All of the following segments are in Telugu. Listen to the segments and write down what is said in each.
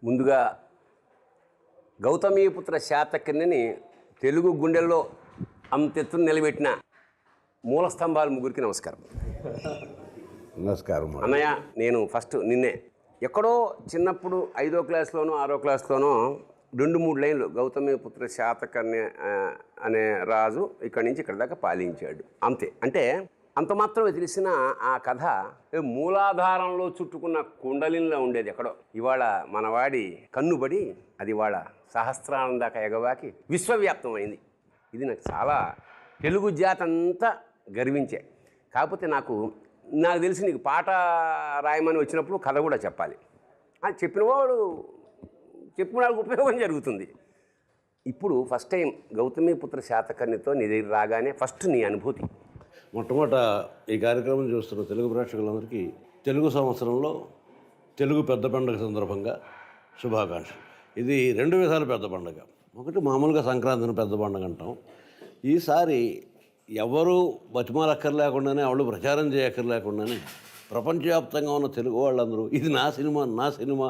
ముందుగా గౌతమీపుత్ర శాతకర్ణిని తెలుగు గుండెల్లో అంతెత్తున నిలబెట్టిన మూల స్తంభాలు ముగ్గురికి నమస్కారం. నమస్కారం అన్నయ్య, నేను ఫస్ట్ నిన్నే ఎక్కడో చిన్నప్పుడు 5వ క్లాస్లోనో 6వ క్లాస్లోనో 2-3 లైన్లు గౌతమీపుత్ర శాతకర్ణి అనే రాజు ఇక్కడి నుంచి ఇక్కడ దాకా పాలించాడు అంతే. అంటే అంత మాత్రమే తెలిసిన ఆ కథ మూలాధారంలో చుట్టుకున్న కుండలిలో ఉండేది ఎక్కడో. ఇవాళ మనవాడి కన్నుబడి అది ఇవాళ సహస్రానం దాకా ఎగవాకి విశ్వవ్యాప్తమైంది. ఇది నాకు చాలా తెలుగు జాతి అంతా గర్వించే. కాకపోతే నాకు తెలిసి నీకు పాట రాయమని వచ్చినప్పుడు కథ కూడా చెప్పాలి. అది చెప్పినవాడు చెప్పినవాడికి ఉపయోగం జరుగుతుంది. ఇప్పుడు ఫస్ట్ టైం గౌతమీపుత్ర శాతకర్ణితో నీ దగ్గర రాగానే ఫస్ట్ నీ అనుభూతి. మొట్టమొదట ఈ కార్యక్రమం చూస్తున్న తెలుగు ప్రేక్షకులందరికీ తెలుగు సంవత్సరంలో తెలుగు పెద్ద పండుగ సందర్భంగా శుభాకాంక్షలు. ఇది 2 విధాల పెద్ద పండుగ. ఒకటి మామూలుగా సంక్రాంతిని పెద్ద పండుగ అంటాం. ఈసారి ఎవరు బతిమాలక్కర్లేకుండానే వాళ్ళు ప్రచారం చేయక్కర్లేకుండానే ప్రపంచవ్యాప్తంగా ఉన్న తెలుగు వాళ్ళందరూ ఇది నా సినిమా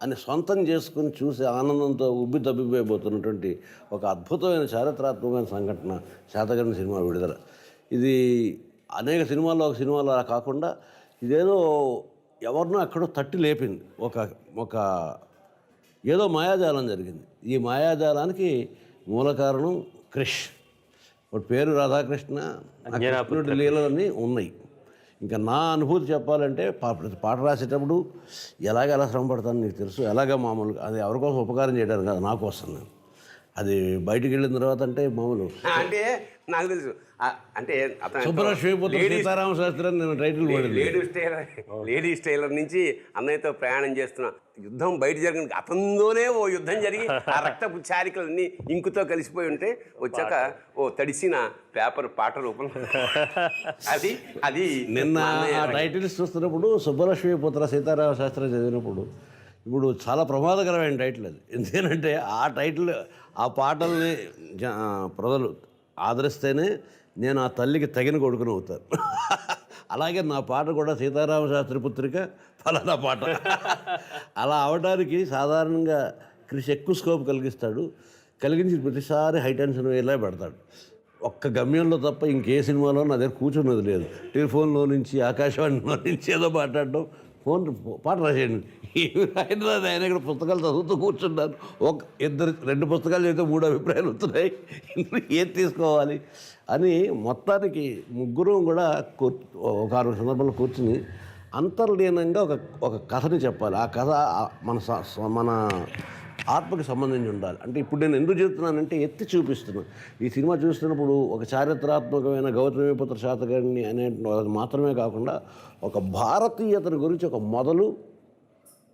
అని సొంతం చేసుకుని చూసి ఆనందంతో ఉబ్బి తబ్బిపోయిపోతున్నటువంటి ఒక అద్భుతమైన చారిత్రాత్మకమైన సంఘటన శాతకర్ణి సినిమా విడుదల. ఇది అనేక సినిమాల్లో ఒక సినిమాలో అలా కాకుండా ఇదేదో ఎవరినో ఎక్కడో తట్టి లేపింది. ఒక ఏదో మాయాజాలం జరిగింది. ఈ మాయాజాలానికి మూల కారణం క్రిష్. ఒక పేరు రాధాకృష్ణ, కృష్ణుడి లీలలన్నీ ఉన్నాయి. ఇంకా నా అనుభూతి చెప్పాలంటే పాట రాసేటప్పుడు ఎలా శ్రమ పడతాను నీకు తెలుసు. ఎలాగ మామూలుగా అది ఎవరికోసం ఉపకారం చేయడానికి కాదు, నా కోసం. నేను అది బయటికి వెళ్ళిన తర్వాత అంటే మామూలు అంటే నాకు తెలుసు. అంటే సీతారామ శాస్త్రి నేను టైటిల్ లేడీస్ టైలర్ నుంచి అన్నయ్యతో ప్రయాణం చేస్తున్నా. యుద్ధం బయట జరిగిన అతనితోనే ఓ యుద్ధం జరిగి ఆ రక్తపు చారికలన్నీ ఇంకుతో కలిసిపోయి ఉంటే వచ్చాక ఓ తడిసిన పేపర్ పాట రూపంలో అది నిన్న ఆ టైటిల్స్ చూస్తున్నప్పుడు సుబ్బలక్ష్మీపుత్ర సీతారామ శాస్త్రి చదివినప్పుడు ఇప్పుడు చాలా ప్రమాదకరమైన టైటిల్ అది. ఎందుకంటే ఆ టైటిల్ ఆ పాటల్ని ప్రజలు ఆదరిస్తేనే నేను ఆ తల్లికి తగిన కొడుకుని అవుతాను. అలాగే నా పాట కూడా సీతారామ శాస్త్రి పుత్రిక ఫలానా పాట. అలా అవడానికి సాధారణంగా క్రిష్ ఎక్కువ స్కోప్ కలిగించి ప్రతిసారి హై టెన్షన్ ఇలా పెడతాడు. ఒక్క గమ్యంలో తప్ప ఇంకే సినిమాలో నా దగ్గర కూర్చున్నది లేదు. టెలిఫోన్లో నుంచి ఆకాశవాణిలో నుంచి ఏదో మాట్లాడడం, పాట రాసేయండి. హైదరాబాద్ ఆయన ఇక్కడ పుస్తకాలు చదువుతూ కూర్చున్నాను. 2 పుస్తకాలు చదివితే 3 అభిప్రాయాలు వస్తున్నాయి, ఏది తీసుకోవాలి అని మొత్తానికి ముగ్గురు కూడా ఒక 6 సందర్భంలో కూర్చుని అంతర్లీనంగా ఒక కథని చెప్పాలి. ఆ కథ మన ఆత్మకి సంబంధించి ఉండాలి. అంటే ఇప్పుడు నేను ఎందుకు చెప్తున్నానంటే ఎత్తి చూపిస్తున్నాను. ఈ సినిమా చూస్తున్నప్పుడు ఒక చారిత్రాత్మకమైన గౌతమీపుత్ర శాతకర్ణి అనే మాత్రమే కాకుండా ఒక భారతీయతని గురించి ఒక మొదలు,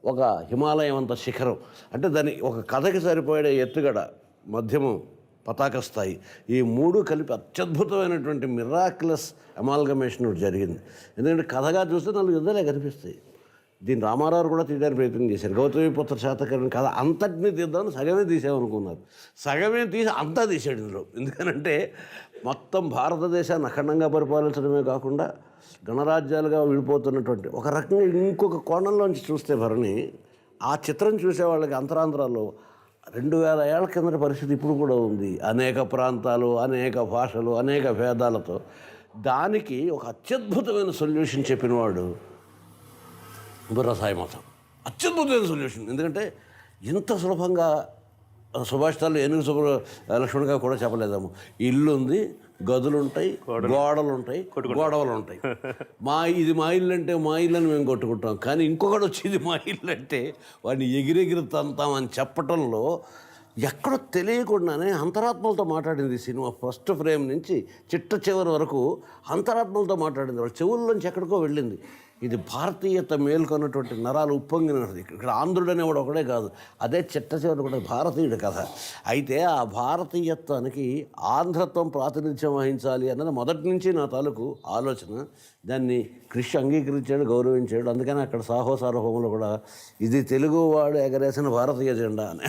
ఒక హిమాలయం అంత శిఖరం, అంటే దాని ఒక కథకి సరిపోయే ఎత్తుగడ, మధ్యమం, పతాక స్థాయి, ఈ 3 కలిపి అత్యద్భుతమైనటువంటి మిరాక్యులస్ అమాల్గమేషన్ జరిగింది. ఎందుకంటే కథగా చూస్తే 4 యుద్ధాలే కనిపిస్తాయి. దీన్ని రామారావు కూడా తీయడానికి ప్రయత్నం చేశారు. గౌతమీపుత్ర శాతకర్ణి కథ అంతటినీ తీద్దామని సగమే తీసామనుకున్నారు. సగమే తీసి అంతా తీసాడు ఇందులో. ఎందుకనంటే మొత్తం భారతదేశాన్ని అఖండంగా పరిపాలించడమే కాకుండా గణరాజ్యాలుగా విడిపోతున్నటువంటి ఒక రకంగా ఇంకొక కోణంలోంచి చూస్తే భరణి ఆ చిత్రం చూసేవాళ్ళకి అంతరాంతరాల్లో 2000 ఏళ్ల కిందటి పరిస్థితి ఇప్పుడు కూడా ఉంది. అనేక ప్రాంతాలు, అనేక భాషలు, అనేక భేదాలతో దానికి ఒక అత్యద్భుతమైన సొల్యూషన్ చెప్పినవాడు బుర్రసాయి మతం. అత్యద్భుతమైన సొల్యూషన్. ఎందుకంటే ఇంత సులభంగా సుభాషితాలు ఏనుగు లక్ష్మణ్గా కూడా చెప్పలేదాము. ఇల్లు ఉంది, గదులు ఉంటాయి, గోడలు ఉంటాయి, గొడవలు ఉంటాయి. ఇది మా ఇల్లు అంటే మా ఇల్లు అని మేము కొట్టుకుంటాం. కానీ ఇంకొకటి వచ్చి ఇది మా ఇల్లు అంటే వాడిని ఎగిరెగిరి తంతామని చెప్పటంలో ఎక్కడో తెలియకుండానే అంతరాత్మలతో మాట్లాడింది ఈ సినిమా. ఫస్ట్ ఫ్రేమ్ నుంచి చిట్ట చివరి వరకు అంతరాత్మలతో మాట్లాడింది. వాళ్ళ చెవుల్లోంచి ఎక్కడికో వెళ్ళింది. ఇది భారతీయత మేల్కొన్నటువంటి నరాలు ఉప్పొంగినది. ఇక్కడ ఆంధ్రుడు అనేవాడు ఒకడే కాదు, అదే చిట్ట చివరి కూడా భారతీయుడు కథ. అయితే ఆ భారతీయత్వానికి ఆంధ్రత్వం ప్రాతినిధ్యం వహించాలి అన్నది మొదటి నుంచి నా తాలూకు ఆలోచన. దాన్ని క్రిష్ అంగీకరించాడు, గౌరవించాడు. అందుకని అక్కడ సార్వభౌములు కూడా ఇది తెలుగువాడు ఎగరేసిన భారతీయ జెండా అని.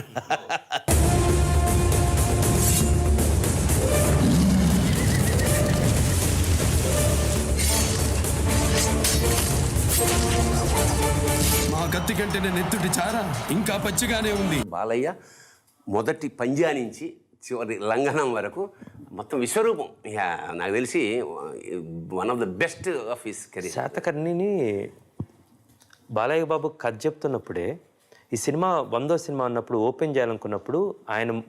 కత్తి కంటేనే నెత్తుటి చారా ఇంకా పచ్చిగానే ఉంది. బాలయ్య మొదటి పంజా నుంచి చివరి లంఘనం వరకు మొత్తం విశ్వరూపం. ఇక నాకు తెలిసి one of the best of his career. శాతకర్ణిని బాలయ్య బాబు కథ చెప్తున్నప్పుడే ఈ సినిమా 100వ సినిమా అన్నప్పుడు ఓపెన్ చేయాలనుకున్నప్పుడు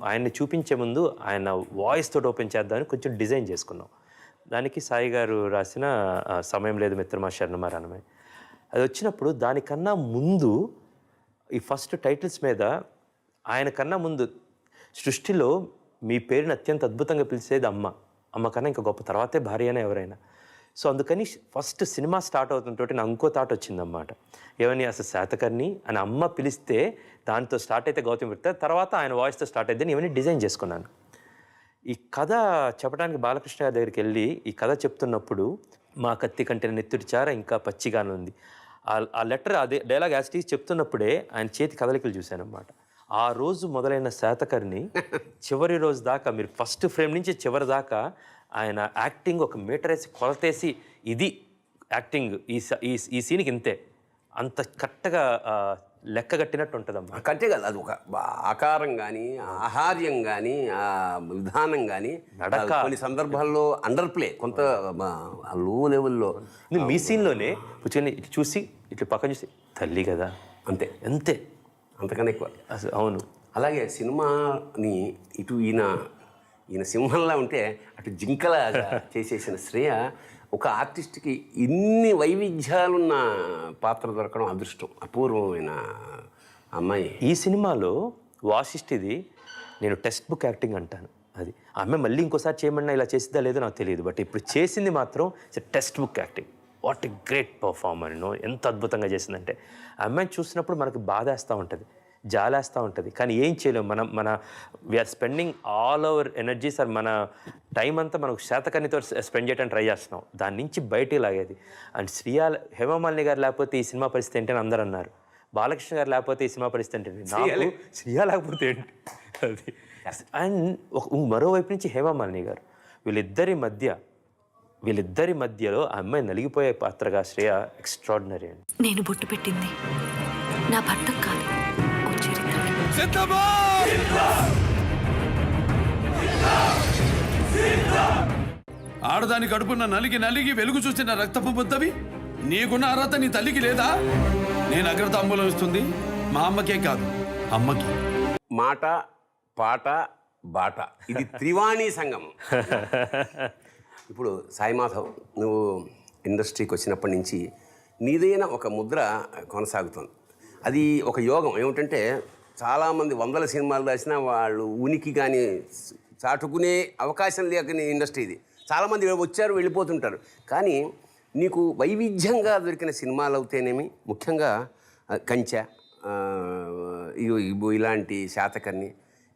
ఆయన్ని చూపించే ముందు ఆయన వాయిస్ తోటి ఓపెన్ చేద్దామని కొంచెం డిజైన్ చేసుకున్నాం. దానికి సాయి గారు రాసిన సమయం లేదు మిత్రమా శరణమా రణమే అది వచ్చినప్పుడు దానికన్నా ముందు ఈ ఫస్ట్ టైటిల్స్ మీద ఆయన కన్నా ముందు సృష్టిలో మీ పేరుని అత్యంత అద్భుతంగా పిలిచేది అమ్మ కన్నా ఇంకా గొప్ప తర్వాతే భార్య అయినా ఎవరైనా. సో అందుకని ఫస్ట్ సినిమా స్టార్ట్ అవుతుంటే నాకు ఇంకో థాట్ వచ్చిందన్నమాట. ఏమని అసలు శాతకర్ణి అని అమ్మ పిలిస్తే దాంతో స్టార్ట్ అయితే గౌతమి పెడతారు, తర్వాత ఆయన వాయిస్తో స్టార్ట్ అయితే ఇవన్నీ డిజైన్ చేసుకున్నాను. ఈ కథ చెప్పడానికి బాలకృష్ణ గారి దగ్గరికి వెళ్ళి ఈ కథ చెప్తున్నప్పుడు మా కత్తి కంటే నెత్తుడి చార ఇంకా పచ్చిగానే ఉంది ఆ లెటర్ అదే డైలాగ్ యాస్టీస్ చెప్తున్నప్పుడే ఆయన చేతి కదలికలు చూశాను అన్నమాట. ఆ రోజు మొదలైన శాతకర్ణి చివరి రోజు దాకా మీరు ఫస్ట్ ఫ్రేమ్ నుంచి చివరి దాకా ఆయన యాక్టింగ్ ఒక మీటర్ వేసి కొలతేసి ఇది యాక్టింగ్ ఈ సీన్కి ఇంతే అంత కరెక్ట్గా లెక్క కట్టినట్టు ఉంటుందమ్మా. కట్టే కదా అది ఒక ఆకారం కానీ ఆహార్యం కానీ విధానం కానీ కొన్ని సందర్భాల్లో అండర్ ప్లే కొంత లో లెవెల్లో. మీ సీన్లోనే కూర్చొని ఇటు చూసి ఇట్లా పక్కన చూసి తల్లి కదా అంతే అంతే అంతకన్నా ఎక్కువ అసలు. అవును. అలాగే సినిమాని ఇటు ఈయన సింహంలా ఉంటే అటు జింకలా చేసేసిన శ్రేయ ఒక ఆర్టిస్ట్కి ఇన్ని వైవిధ్యాలున్న పాత్ర దొరకడం అదృష్టం. అపూర్వమైన అమ్మాయి. ఈ సినిమాలో వాసిష్ఠిది నేను టెక్స్ట్ బుక్ యాక్టింగ్ అంటాను. అది ఆమె మళ్ళీ ఇంకోసారి చేయమన్నా ఇలా చేసిద్దా లేదో నాకు తెలియదు, బట్ ఇప్పుడు చేసింది మాత్రం text book acting. What a great performer. ఎంత అద్భుతంగా చేసిందంటే ఆ అమ్మాయిని చూసినప్పుడు మనకి బాధేస్తూ ఉంటుంది, జాలేస్తూ ఉంటుంది, కానీ ఏం చేయలేము. మన we are spending all our energies or మన టైం అంతా మనకు శాతకర్ణితో స్పెండ్ చేయడానికి ట్రై చేస్తున్నాం. దాని నుంచి బయటికి లాగేది. అండ్ హేమమాలిని గారు లేకపోతే ఈ సినిమా పరిస్థితి ఏంటని అందరూ అన్నారు. బాలకృష్ణ గారు లేకపోతే ఈ సినిమా పరిస్థితి ఏంటండి, నాకు శ్రియా లేకపోతే ఏంటి అది. అండ్ మరోవైపు నుంచి హేమమాలిని గారు వీళ్ళిద్దరి మధ్యలో ఆ అమ్మాయి నలిగిపోయే పాత్రగా శ్రేయ ఎక్స్ట్రాడినరీ అండి. నేను బొట్టు పెట్టింది నా భర్త కాదు, ఓ చరిత్రకి. ఆడదాని కడుపున నలిగి వెలుగు చూసిన రక్తపు బుద్ధవి నీకున్న అర్హత నీ తల్లికి లేదా? నేను అగ్రతాంబూలం ఇస్తుంది మా అమ్మకే కాదు, అమ్మకి. మాట పాట బాట ఇది త్రివాణి సంగమం. ఇప్పుడు సాయి మాధవ్, నువ్వు ఇండస్ట్రీకి వచ్చినప్పటి నుంచి నీదైన ఒక ముద్ర కొనసాగుతుంది. అది ఒక యోగం. ఏమిటంటే చాలామంది 100 సినిమాలు రాసినా వాళ్ళు ఉనికి కానీ చాటుకునే అవకాశం లేకని ఇండస్ట్రీ ఇది. చాలామంది వచ్చారు వెళ్ళిపోతుంటారు. కానీ నీకు వైవిధ్యంగా దొరికిన సినిమాలు అవుతేనేమి, ముఖ్యంగా కంచె, ఇలాంటి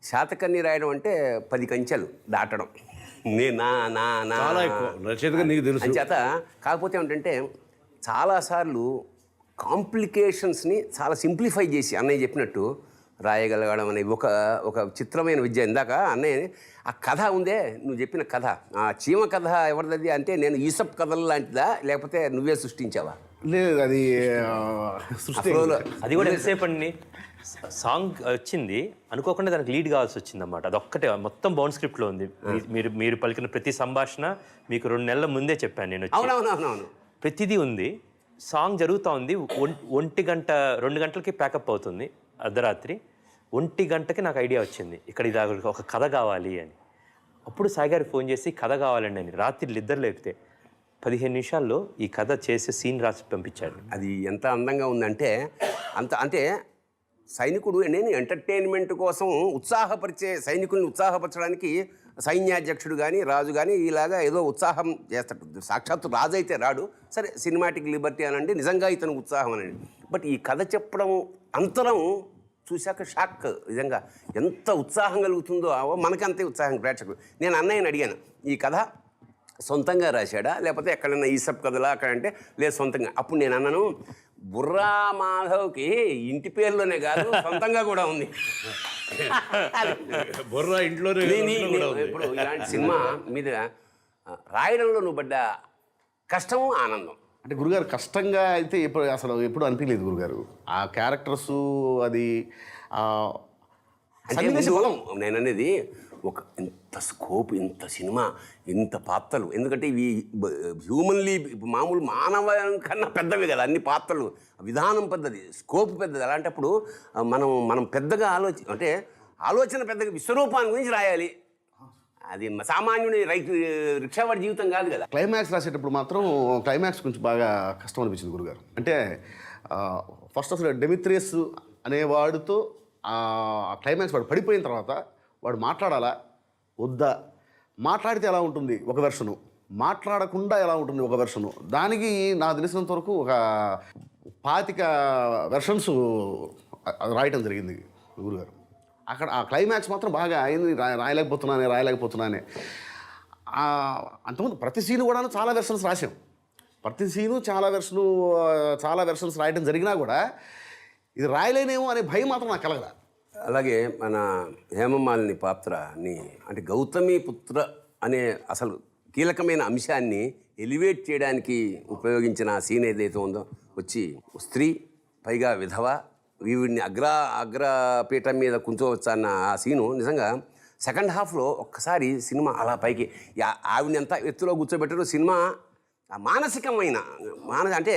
శాతకర్ణి రాయడం అంటే 10 కంచెలు దాటడం. చాలా ఎక్కువ రచయితగా నీకు తెలుసు. అంచేత కాకపోతే ఏమిటంటే చాలాసార్లు కాంప్లికేషన్స్ని చాలా సింప్లిఫై చేసి అన్నయ్య చెప్పినట్టు రాయగలగడం అనేది ఒక చిత్రమైన విద్య. ఇందాక అన్నయ్య ఆ కథ ఉందే, నువ్వు చెప్పిన కథ, ఆ చీమ కథ ఎవరిది అంటే నేను ఈసప్ కథలు లాంటిదా లేకపోతే నువ్వే సృష్టించావా? లేదు, అది అది కూడా ఎంతసేపు అండి. సాంగ్ వచ్చింది అనుకోకుండా దానికి లీడ్ కావాల్సి వచ్చింది అన్నమాట. అదొక్కటే మొత్తం బౌండ్ స్క్రిప్ట్లో ఉంది. మీరు పలికిన ప్రతి సంభాషణ మీకు 2 నెలల ముందే చెప్పాను నేను. అవునవునవునవును, ప్రతిదీ ఉంది. సాంగ్ జరుగుతూ ఉంది. 1 గంట 2 గంటలకి ప్యాకప్ అవుతుంది అర్ధరాత్రి. 1 గంటకి నాకు ఐడియా వచ్చింది, ఇక్కడ ఇది ఒక కథ కావాలి అని. అప్పుడు సాయి గారికి ఫోన్ చేసి కథ కావాలండి అని రాత్రి ఇద్దరు లేపితే 15 నిమిషాల్లో ఈ కథ చేసి సీన్ రాసి పంపించాడు. అది ఎంత అందంగా ఉందంటే అంటే సైనికుడు నేను ఎంటర్టైన్మెంట్ కోసం సైనికుల్ని ఉత్సాహపరచడానికి సైన్యాధ్యక్షుడు కానీ రాజు కానీ ఇలాగా ఏదో ఉత్సాహం చేస్తాడు. సాక్షాత్తు రాజు అయితే రాడు, సరే సినిమాటిక్ లిబర్టీ అనండి, నిజంగా ఇతను ఉత్సాహం అనండి. బట్ ఈ కథ చెప్పడం అంతరం చూశాక షాక్. నిజంగా ఎంత ఉత్సాహం కలుగుతుందో మనకంతే ఉత్సాహం ప్రేక్షకుడు. నేను అన్నయ్యని అడిగాను, ఈ కథ సొంతంగా రాశాడా లేకపోతే ఎక్కడన్నా ఈసప్ కథలా అక్కడంటే లేదు సొంతంగా. అప్పుడు నేను అన్నాను, బుర్రా మాధవ్కి ఇంటి పేరులోనే కాదు సొంతంగా కూడా ఉంది. బుర్రా ఇంట్లోనే. ఇప్పుడు ఇలాంటి సినిమా మీద రాయడంలో నువ్వు పడ్డ కష్టము ఆనందం అంటే గురుగారు కష్టంగా అయితే ఎప్పుడు అనిపించలేదు గురుగారు. ఆ క్యారెక్టర్స్ అది అంటే నేను అనేది ఒక ఇంత స్కోప్, ఇంత సినిమా, ఇంత పాత్రలు, ఎందుకంటే ఇవి హ్యూమన్లీ మామూలు మానవ కన్నా పెద్దవి కదా అన్ని పాత్రలు, విధానం పెద్దది, స్కోప్ పెద్దది. అలాంటప్పుడు మనం పెద్దగా అంటే ఆలోచన పెద్దగా విశ్వరూపాన్ని గురించి రాయాలి. అది సామాన్యుని రిక్షావాడి జీవితం కాదు కదా. క్లైమాక్స్ రాసేటప్పుడు మాత్రం క్లైమాక్స్ కొంచెం బాగా కష్టం అనిపించింది గురుగారు. అంటే ఫస్ట్ అసలు డెమిత్రియస్ అనేవాడితో క్లైమాక్స్ వాడు పడిపోయిన తర్వాత వాడు మాట్లాడాలా వద్దా, మాట్లాడితే ఎలా ఉంటుంది ఒక వెర్షను, మాట్లాడకుండా ఎలా ఉంటుంది ఒక వెర్షను, దానికి నాకు తెలిసినంత వరకు ఒక 25 వెర్షన్స్ రాయటం జరిగింది గురుగారు. అక్కడ ఆ క్లైమాక్స్ మాత్రం బాగా అయింది. రాయలేకపోతున్నానే అంతకుముందు ప్రతి సీను కూడా చాలా వెర్షన్స్ రాసాం. ప్రతి సీను చాలా వెర్షన్స్ రాయటం జరిగినా కూడా ఇది రాయలేనేమో అనే భయం మాత్రం నాకు కలగదా. అలాగే మన హేమమాలిని పాత్రని అంటే గౌతమి పుత్ర అనే అసలు కీలకమైన అంశాన్ని ఎలివేట్ చేయడానికి ఉపయోగించిన ఆ సీన్ ఏదైతే ఉందో, వచ్చి స్త్రీ పైగా విధవ, వీడిని అగ్రపీఠం మీద కూర్చోవచ్చు అన్న ఆ సీను నిజంగా సెకండ్ హాఫ్లో ఒక్కసారి సినిమా అలా పైకి ఆవిడని ఎంత ఎత్తులో కూర్చోబెట్టారో సినిమా మానసికమైన అంటే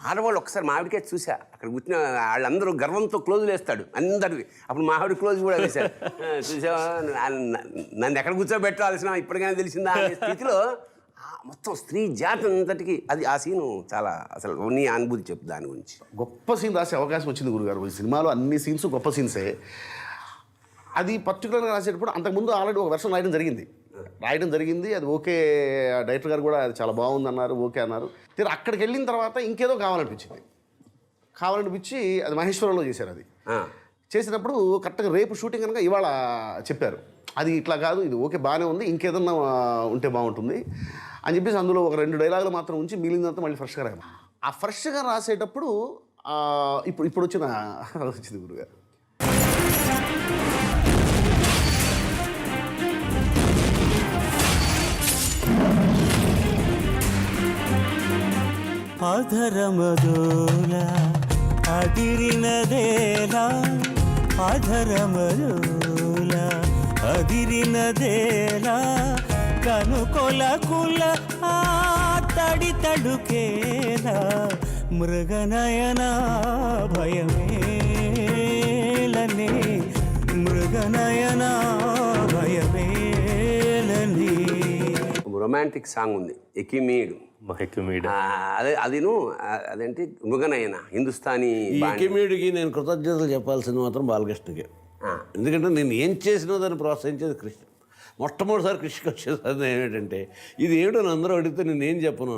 ఆడవాళ్ళు ఒక్కసారి మావిడికే చూసా, అక్కడ కూర్చున్న వాళ్ళందరూ గర్వంతో క్లోజులు వేస్తాడు అందరివి. అప్పుడు మావిడి క్లోజ్ కూడా వేశారు. చూసావా నన్ను ఎక్కడ కూర్చోబెట్టాల్సిన ఇప్పటికైనా తెలిసిందా అనే స్థితిలో మొత్తం స్త్రీ జాతి అంతటికి అది ఆ సీను చాలా అసలు నీ అనుభూతి చెప్పు దాని గురించి. గొప్ప సీన్ రాసే అవకాశం వచ్చింది గురుగారు. ఈ సినిమాలో అన్ని సీన్స్ గొప్ప సీన్సే. అది పర్టికులర్గా రాసేటప్పుడు అంతకుముందు ఆల్రెడీ ఒక వెర్షన్ రాయడం జరిగింది. అది ఓకే, డైరెక్టర్ గారు కూడా అది చాలా బాగుంది అన్నారు, ఓకే అన్నారు. తీరా అక్కడికి వెళ్ళిన తర్వాత ఇంకేదో కావాలనిపించి అది మహేశ్వరంలో చేశారు. అది చేసినప్పుడు కరెక్ట్గా రేపు షూటింగ్ కనుక ఇవాళ చెప్పారు, అది ఇట్లా కాదు, ఇది ఓకే బాగానే ఉంది, ఇంకేదన్నా ఉంటే బాగుంటుంది అని చెప్పేసి అందులో ఒక 2 డైలాగులు మాత్రం ఉంచి మిగిలినంతా మళ్ళీ ఫ్రెష్గా రాయాలి. ఆ ఫ్రెష్గా రాసేటప్పుడు ఇప్పుడు వచ్చింది గురుగారు. అధరమదోల అదిరినదేలా, అధరమదోల అదిరినదేలా, కనుకొలకుల తడి తడుకేలా, మృగనయన భయమేలని, మృగనయన భయమేలని. రొమాంటిక్ సాంగ్ ఉంది ఎకిమీడు. అదేంటి మృగనయన హిందుస్థానీ. ఎకిమీడికి నేను కృతజ్ఞతలు చెప్పాల్సింది మాత్రం బాలకృష్ణకి. ఎందుకంటే నేను ఏం చేసినా దాన్ని ప్రోత్సహించేది కృష్ణ. మొట్టమొదటిసారి కృష్ణకి వచ్చేసరి ఏమిటంటే ఇది ఏమిటో అందరూ అడిగితే నేనేం చెప్పను,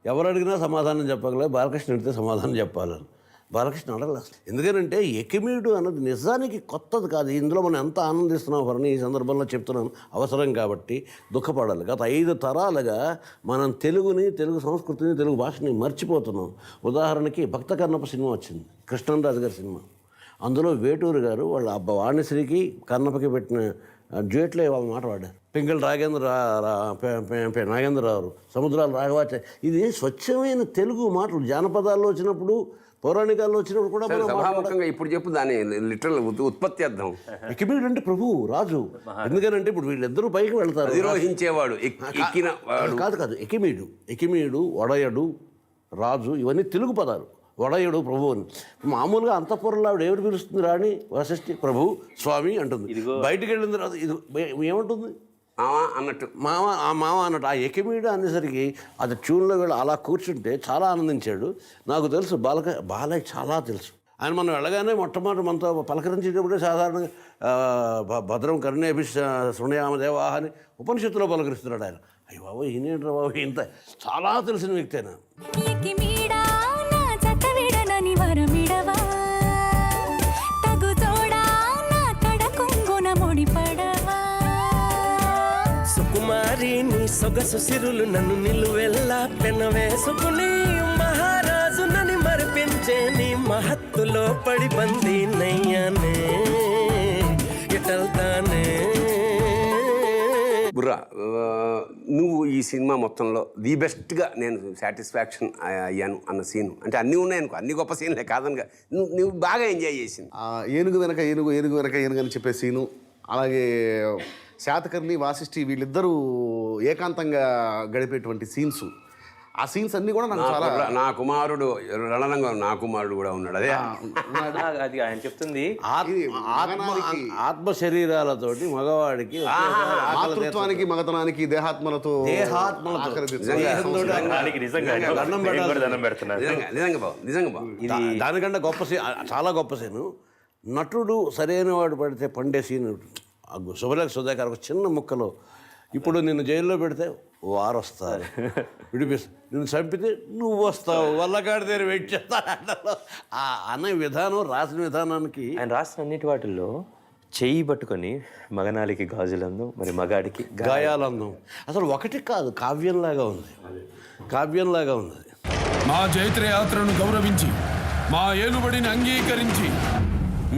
ఎవరు అడిగినా సమాధానం చెప్పగలే, బాలకృష్ణ అడిగితే సమాధానం చెప్పాలని. బాలకృష్ణ అడగలేదు అసలు. ఎందుకంటే ఎకిమీడు అన్నది నిజానికి కొత్తది కాదు. ఇందులో మనం ఎంత ఆనందిస్తున్నాం అని ఈ సందర్భంలో చెప్తున్నాను, అవసరం కాబట్టి దుఃఖపడాలి. గత 5 తరాలుగా మనం తెలుగుని, తెలుగు సంస్కృతిని, తెలుగు భాషని మర్చిపోతున్నాం. ఉదాహరణకి భక్త కన్నప్ప సినిమా వచ్చింది, కృష్ణరాజు గారి సినిమా. అందులో వేటూరు గారు వాళ్ళ అబ్బ వాణిశ్రీకి కన్నప్పకి పెట్టిన డ్యూయట్లో వాళ్ళ మాట పాడారు. పింగళ నాగేంద్రరావు, సముద్రాలు రాఘవాచ. ఇది స్వచ్ఛమైన తెలుగు మాటలు. జానపదాల్లో వచ్చినప్పుడు, పౌరాణికాల్లో వచ్చినప్పుడు కూడా ఇప్పుడు చెప్పు దాని లిటరల్ ఉత్పత్తి అర్థం. ఎకిమీడు అంటే ప్రభువు, రాజు. ఎందుకనంటే ఇప్పుడు వీళ్ళిద్దరూ పైకి వెళ్తారు, అధిరోహించేవాడు, కాదు. ఎకిమీడు, ఒడయడు, రాజు ఇవన్నీ తెలుగు పదాలు. వడయుడు ప్రభు అని. మామూలుగా అంతఃపురంలో ఆవిడ ఎవరు పిలుస్తుంది? రాణి వశిష్ఠి ప్రభు స్వామి అంటుంది. బయటికి వెళ్ళిన తర్వాత ఇది ఏమంటుంది? అన్నట్టు మామ అన్నట్టు. ఆ ఎకిమీడు అనేసరికి అది ట్యూన్లో వెళ్ళి అలా కూర్చుంటే చాలా ఆనందించాడు. నాకు తెలుసు బాలయ్య చాలా తెలుసు. ఆయన మనం వెళ్ళగానే మొట్టమొదటి మనతో పలకరించేటప్పుడే సాధారణంగా భద్రం కరుణేభి శృణయామదేవాహ అని ఉపనిషత్తులో పలకరిస్తున్నాడు ఆయన. అయ్యి బాబు ఈయనేంట్రా బాబు, ఇంత చాలా తెలిసిన వ్యక్తి ఆయన. సుకుమారి నీ సొగసు సిరులు నన్ను నిలువెల్లా పెనవేసుకుని, మహారాజు నని మరిపించే నీ మహత్తులో పడి బందీ నయ్యానే ఇటల్తానే. బుర్రా నువ్వు ఈ సినిమా మొత్తంలో ది బెస్ట్గా నేను సాటిస్ఫాక్షన్ అయ్యాను అన్న సీన్ అంటే అన్నీ ఉన్నాయనుకో, అన్ని గొప్ప సీన్లే కాదనగా నువ్వు బాగా ఎంజాయ్ చేసింది. ఏనుగు వెనక ఏనుగు, ఏనుగు వెనక ఏనుగు అని చెప్పే సీను, అలాగే శాతకర్ణి వాసిష్ఠి వీళ్ళిద్దరూ ఏకాంతంగా గడిపేటువంటి సీన్స్, ఆ సీన్స్ అన్నీ కూడా నాకు చాలా నా కుమారుడు రణరంగం, నా కుమారుడు కూడా ఉన్నాడు. అదే అది ఆయన చెప్తుంది. ఆత్మ శరీరాలతోటి మగవాడికి మాతృత్వానికి మగతనానికి దేహాత్మలతో నిజంగా బాబు దానికంటే గొప్ప సీన్, చాలా గొప్ప సీను. నటుడు సరైన వాడు పడితే పండే సీన్ శుభలేఖ సుధాకర్ ఒక చిన్న ముక్కలో, ఇప్పుడు నిన్ను జైల్లో పెడితే వారు వస్తారు, నిన్ను చంపితే నువ్వు వస్తావు, వల్లకాడి దగ్గర వెయిట్ చేస్తాను అనే విధానం, రాసిన విధానానికి ఆయన రాసిన అన్నిటి వాటిల్లో చెయ్యి పట్టుకొని మగనాలికి గాజులందం, మరి మగాడికి గాయాలందం అసలు ఒకటి కాదు, కావ్యంలాగా ఉంది, కావ్యంలాగా ఉంది. మా జైత్రయాత్రను గౌరవించి మా ఏలుబడిని అంగీకరించి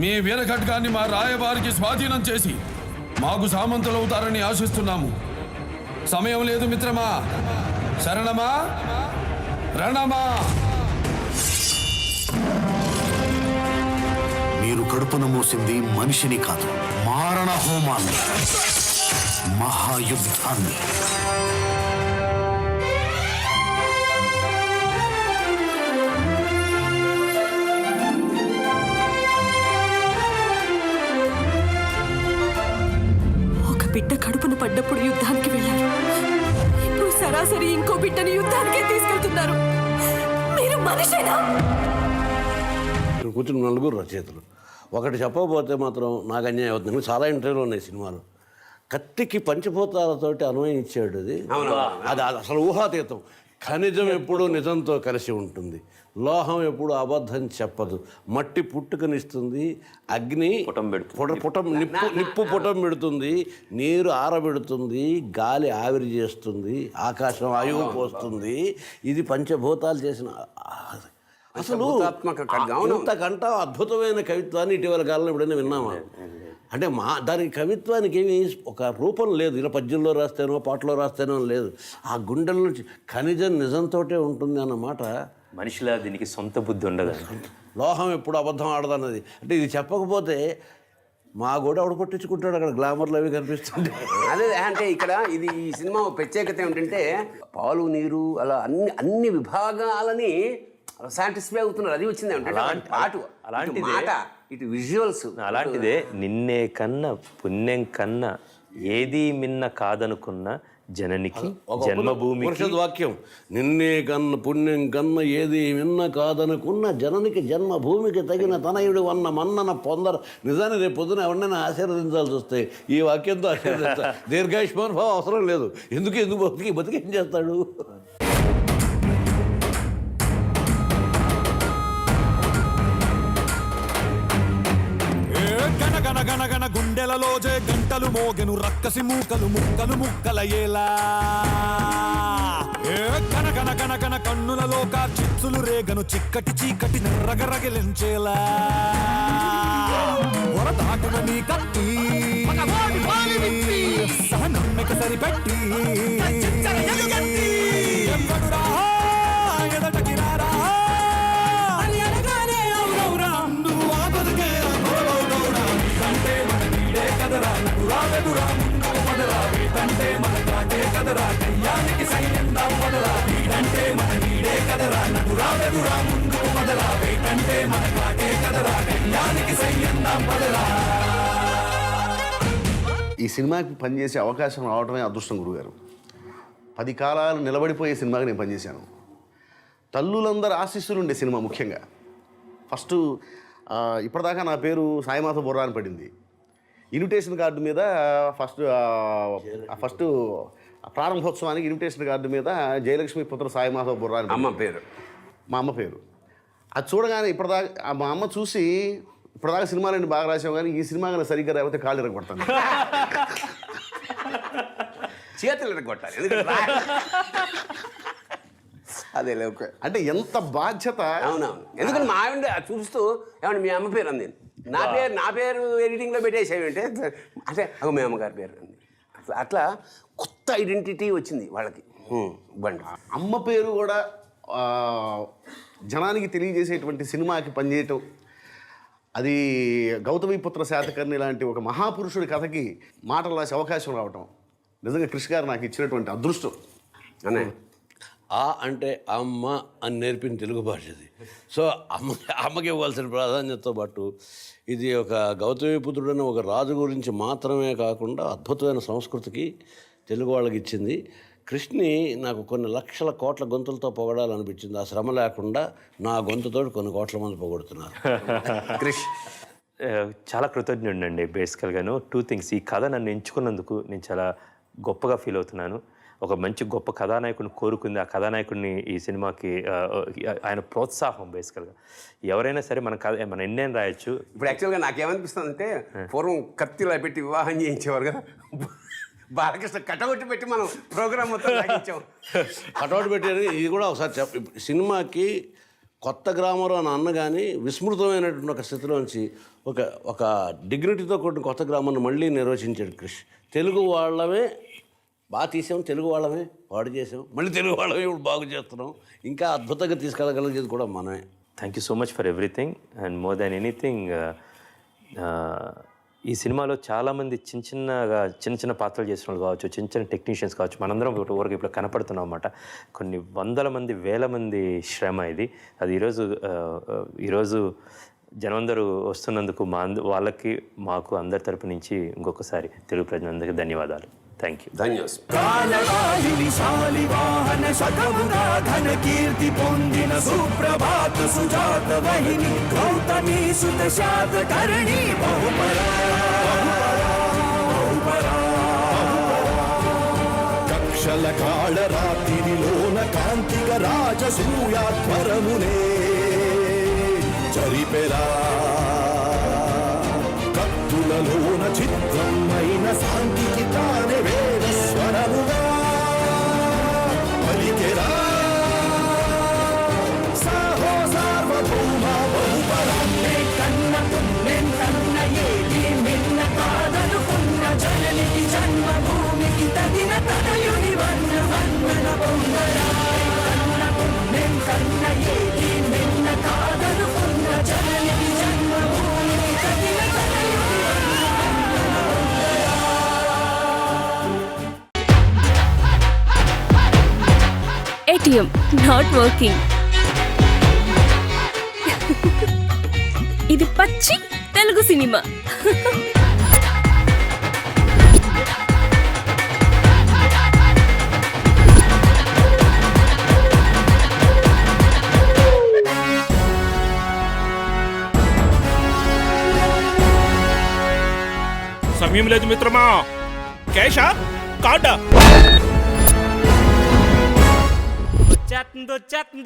మీ వీరఖడ్గాన్ని మా రాయబారికి స్వాధీనం చేసి మాకు సామంతులవుతారని ఆశిస్తున్నాము. సమయం లేదు మిత్రమా, శరణమా రణమా. మీరు కడుపున మోసింది మనిషిని కాదు, మారణ హోమాన్ని, మహాయుద్ధాన్ని. బిడ్డ కడుపున పడ్డప్పుడు యుద్ధానికి వెళ్ళారు, ఇప్పుడు సరాసరి ఇంకో బిడ్డని యుద్ధానికే తీసుకెళ్తున్నారు. మీరు మనిషేనా? కూర్చుని నలుగురు రచయితలు ఒకటి చెప్పకపోతే మాత్రం నాకు అన్యాయం అవుతుంది. చాలా ఇంటర్వ్యూలు ఉన్నాయి సినిమాలు. కత్తికి పంచభూతాలతోటి అన్వయించాడు అది, అది అసలు ఊహాతీతం. ఖనిజం ఎప్పుడూ నిజంతో కలిసి ఉంటుంది, లోహం ఎప్పుడు అబద్ధం చెప్పదు, మట్టి పుట్టుకనిస్తుంది, అగ్ని నిప్పు పుటం పెడుతుంది, నీరు ఆరబెడుతుంది, గాలి ఆవిరి చేస్తుంది, ఆకాశం ఆయువు పోస్తుంది. ఇది పంచభూతాలు చేసిన అసలు ఇంతకంట అద్భుతమైన కవిత్వాన్ని ఇటీవల కాలంలో ఎప్పుడైనా విన్నామా? అంటే దానికి కవిత్వానికి ఏమి ఒక రూపం లేదు, ఇలా పద్యంలో రాస్తేనో పాటలో రాస్తేనో లేదు, ఆ గుండెల నుంచి ఖనిజం నిజంతోటే ఉంటుంది అన్నమాట. మనిషిలా దీనికి సొంత బుద్ధి ఉండదు. లోహం ఎప్పుడు అబద్ధం ఆడదన్నది అంటే ఇది చెప్పకపోతే మా కూడా ఆవిడ పట్టించుకుంటాడు, అక్కడ గ్లామర్లు అవి కనిపిస్తుంటే. అదే అంటే ఇక్కడ ఇది ఈ సినిమా ప్రత్యేకత ఏమిటంటే పాలు నీరు అలా అన్ని విభాగాలని సాటిస్ఫై అవుతున్నారు. అది వచ్చింది అంటే పాటు అలాంటిది మాట, ఇటు విజువల్స్ అలాంటిదే. నిన్నే కన్నా పుణ్యం కన్నా ఏది మిన్న కాదనుకున్న జననికి జన్మభూమి వాక్యం, నిన్నే కన్న పుణ్యం కన్న ఏది మిన్న కాదనుకున్న జననికి జన్మభూమికి తగిన తనయుడు అన్న మన్నన పొందరు. నిజాన్ని రేపు పొద్దున ఎవరినైనా ఆశీర్వదించాల్సి వస్తే ఈ వాక్యంతో ఆశీర్వదించాలి. దీర్ఘాయుష్మాన్ భావం అవసరం లేదు. ఎందుకు బతికి ఏం చేస్తాడు? గనగన గుండెలలో గంటలు మోగెను రక్కసి మూకలు ముక్కలు ముక్కలయ్యేలా. గనగన గనగన కన్నులలో చిచ్చులు రేగను చిక్కటి చీకటి నెర్రగరగిలించేలా. వరదాటున నీ కత్తి సహనమ్మిక సరిపెట్టి ఎవ్వడురా ఎదటకి రారా అని అనగానే అవునవురా నువ్వు ఆ బతుకే అంటే మన నీడే కదరా నటురా వెదురా ముందు మొదలా వీటంటే మన కాటే కదరా కయ్యానికి సైన్యందా మొదలా వీడంటే మన నీడే కదరా నటురా వెదురా ముందు మొదలా వీటంటే మన కాటే కదరా కయ్యానికి సైన్యందా మొదలా. ఈ సినిమాకి పనిచేసే అవకాశం రావడమే అదృష్టం గురుగారు. 10 కాలాలు నిలబడిపోయే సినిమాకి నేను పనిచేశాను. తల్లులందరూ ఆశీస్సులు ఉండే సినిమా ముఖ్యంగా. ఫస్ట్ ఇప్పటిదాకా నా పేరు సాయిమాధవ బుర్రా అని పడింది. ఇన్విటేషన్ కార్డు మీద ఫస్ట్ ప్రారంభోత్సవానికి ఇన్విటేషన్ కార్డు మీద జయలక్ష్మి పుత్ర సాయిమాధవ బుర్రా అని అమ్మ పేరు, మా అమ్మ పేరు. అది చూడగానే ఇప్పటిదాకా మా అమ్మ చూసి ఇప్పటిదాకా సినిమాలన్నీ బాగా రాసావు కానీ ఈ సినిమా కానీ సరిగ్గా రాకపోతే కాళ్ళు ఇరగొడతాను, చేతులు ఇరగొట్టాలి. అదే ఓకే అంటే ఎంత బాధ్యత. అవునవును, ఎందుకంటే మా ఆవిడ చూస్తూ ఏమంటే మీ అమ్మ పేరు అంది, నా పేరు ఎడిటింగ్లో పెట్టేసేవి అంటే మీ అమ్మగారి పేరు అంది. అట్లా కొత్త ఐడెంటిటీ వచ్చింది వాళ్ళకి. బండి అమ్మ పేరు కూడా జనానికి తెలియజేసేటువంటి సినిమాకి పనిచేయటం, అది గౌతమిపుత్ర శాతకర్ణి లాంటి ఒక మహాపురుషుడి కథకి మాటలు రాసే అవకాశం రావటం నిజంగా కృషి గారు నాకు ఇచ్చినటువంటి అదృష్టం. అనే ఆ అంటే అమ్మ అని నేర్పిన తెలుగు భాష ఇది. సో అమ్మకి ఇవ్వాల్సిన ప్రాధాన్యతతో పాటు ఇది ఒక గౌతమిపుత్రుడైన ఒక రాజు గురించి మాత్రమే కాకుండా అద్భుతమైన సంస్కృతికి తెలుగు వాళ్ళకి ఇచ్చింది. కృష్ణని నాకు కొన్ని లక్షల కోట్ల గొంతులతో పొగడాలనిపించింది. ఆ శ్రమ లేకుండా నా గొంతుతో కొన్ని కోట్ల మంది పొగడుతున్నారు. క్రిష్ చాలా కృతజ్ఞుడండి బేసికల్గాను. 2 థింగ్స్. ఈ కథ నన్ను ఎంచుకున్నందుకు నేను చాలా గొప్పగా ఫీల్ అవుతున్నాను. ఒక మంచి గొప్ప కథానాయకుడిని కోరుకుంది. ఆ కథానాయకుడిని ఈ సినిమాకి ఆయన ప్రోత్సాహం బేసికల్గా ఎవరైనా సరే మన ఎన్నేం రాయొచ్చు. ఇప్పుడు యాక్చువల్గా నాకేమనిపిస్తుంది అంటే పూర్వం కత్తిలా పెట్టి వివాహం చేయించేవారు కదా, బాలకృష్ణ కటౌట్ పెట్టి మనం ప్రోగ్రామ్ మొత్తం సాగించాం. కటౌట్ పెట్టారు. ఇది కూడా ఒకసారి సినిమాకి కొత్త గ్రామర్ అని అన్న కానీ విస్మృతమైనటువంటి ఒక స్థితిలోంచి ఒక డిగ్నిటీతో కూడిన కొత్త గ్రామాన్ని మళ్ళీ నిర్వచించాడు క్రిష్. తెలుగు వాళ్ళమే బాగా తీసాం, తెలుగు వాళ్ళమే పాడు చేసాం, మళ్ళీ తెలుగు వాళ్ళమే ఇప్పుడు బాగు చేస్తున్నాం. ఇంకా అద్భుతంగా తీసుకెళ్ళగలిగేది కూడా మనమే. Thank you so much for everything and more than anything. ఈ సినిమాలో చాలామంది చిన్న చిన్న పాత్రలు చేసిన వాళ్ళు కావచ్చు, చిన్న టెక్నీషియన్స్ కావచ్చు, మనందరం వరకు ఇప్పుడు కనపడుతున్నాం అన్నమాట. కొన్ని వందల మంది, వేల మంది శ్రమ ఇది. అది ఈరోజు జనమందరూ వస్తున్నందుకు వాళ్ళకి మాకు అందరి తరపు నుంచి ఇంకొకసారి తెలుగు ప్రజలందరికీ ధన్యవాదాలు. Thank you. ధన్యవాదాలు. కాలరాహిని శాలివాహన శతముగా ఘన కీర్తి పొందిన సుప్రభాత సుజాత వహిని గౌతమి సుత శాతకర్ణి బహుపరా కక్షల కాళ రాత్రిలోన కాంతిక రాజసూయాధ్వరమునే చరిపెరా కత్తులలోన చిత్రమైన శాంతికి తానే వేద స్వరముగా పలికెరా సాహో సార్వభౌమ బహుపరాన్నే కన్న పుణ్యం కన్న ఏది మిన్న కాదనుకున్న జననికి జన్మభూమికి తగిన తనయుని వందన పొందరా కన్న పుణ్యం కన్న ఏది మిన్న కాదనుకున్న జననికి జన్మభూమికి తగిన తనయుని ATM not working. ఇది పచ్చి తెలుగు సినిమా. సమయం లేదు మిత్రమా. కేశా కాడా వచ్చేస్తుందో